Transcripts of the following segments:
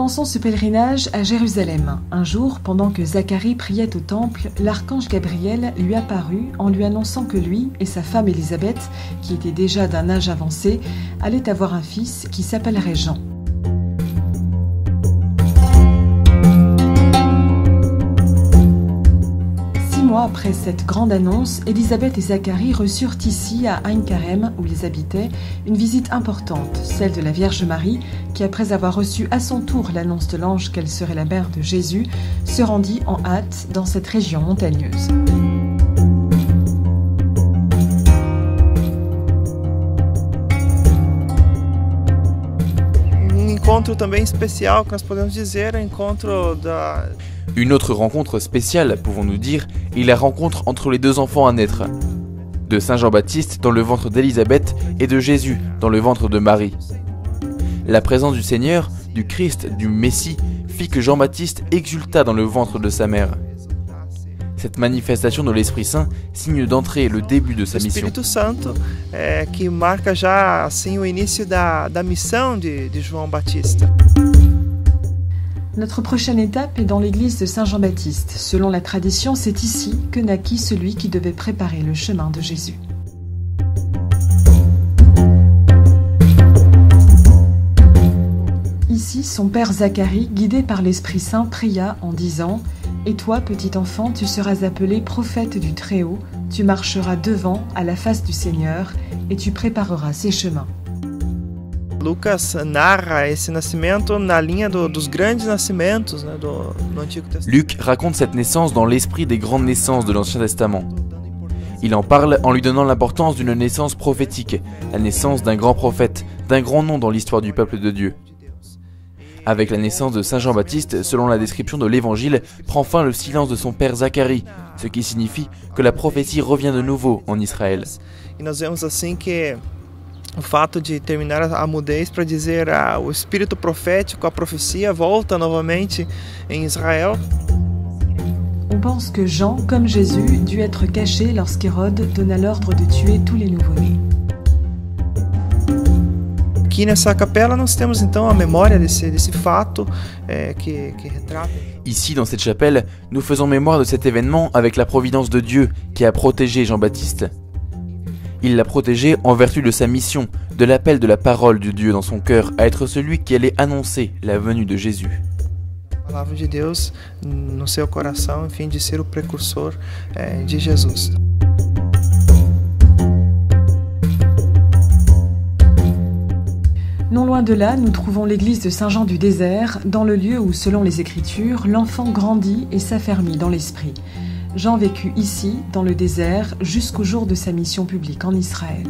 commençons ce pèlerinage à Jérusalem. Un jour, pendant que Zacharie priait au temple, l'archange Gabriel lui apparut en lui annonçant que lui et sa femme Élisabeth, qui était déjà d'un âge avancé, allaient avoir un fils qui s'appellerait Jean. Après cette grande annonce, Élisabeth et Zacharie reçurent ici, à Ein Karem, où ils habitaient, une visite importante, celle de la Vierge Marie, qui après avoir reçu à son tour l'annonce de l'ange qu'elle serait la mère de Jésus, se rendit en hâte dans cette région montagneuse. Encontro também especial, que nós podemos dizer, encontro da... Une autre rencontre spéciale, pouvons-nous dire, est la rencontre entre les deux enfants à naître, de Saint Jean-Baptiste dans le ventre d'Élisabeth et de Jésus dans le ventre de Marie. La présence du Seigneur, du Christ, du Messie, fit que Jean-Baptiste exulta dans le ventre de sa mère. Cette manifestation de l'Esprit Saint signe d'entrée le début de sa mission. Espírito Santo, que marca já assim o início da missão de João Batista. Notre prochaine étape est dans l'église de Saint Jean-Baptiste. Selon la tradition, c'est ici que naquit celui qui devait préparer le chemin de Jésus. Ici, son père Zacharie, guidé par l'Esprit Saint, pria en disant « Et toi, petit enfant, tu seras appelé prophète du Très-Haut, tu marcheras devant, à la face du Seigneur, et tu prépareras ses chemins. » Lucas narra esse nascimento na linha dos grandes nascimentos, né, do Antigo Testamento. Luc raconte cette naissance dans l'esprit des grandes naissances de l'Ancien Testament. Il en parle en lui donnant l'importance d'une naissance prophétique, la naissance d'un grand prophète, d'un grand nom dans l'histoire du peuple de Dieu. Avec la naissance de Saint Jean-Baptiste, selon la description de l'Évangile, prend fin le silence de son père Zacharie, ce qui signifie que la prophétie revient de nouveau en Israël. E nós vemos assim que o fato de terminar a mudez para dizer o espírito profético, a profecia volta novamente em Israël. On pense que Jean, comme Jésus, dut être caché lorsqu'Hérode donna l'ordre de tuer tous les nouveau-nés. Aqui nessa capela nós temos então a memória desse fato que retrata. Ici, dans cette chapelle, nous faisons mémoire de cet événement avec la providence de Dieu qui a protégé Jean-Baptiste. Il l'a protégé en vertu de sa mission, de l'appel de la parole de Dieu dans son cœur à être celui qui allait annoncer la venue de Jésus. A palavra de Deus no seu coração, enfim, de ser o precursor de Jesus. Non loin de là, nous trouvons l'église de Saint-Jean du Désert, dans le lieu où, selon les Écritures, l'enfant grandit et s'affermit dans l'esprit. Jean vécut ici, dans le désert, jusqu'au jour de sa mission publique en Israël.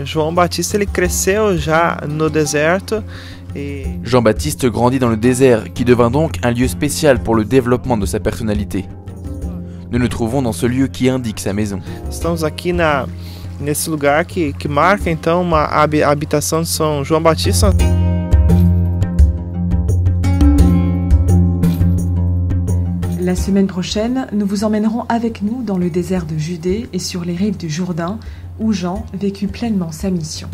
João Batista ele cresceu já no deserto. Jean-Baptiste grandit dans le désert, qui devint donc un lieu spécial pour le développement de sa personnalité. Nous nous trouvons dans ce lieu qui indique sa maison. Estamos aqui nesse lugar que marca então a habitação de São João Batista. La semaine prochaine, nous vous emmènerons avec nous dans le désert de Judée et sur les rives du Jourdain, où Jean vécut pleinement sa mission.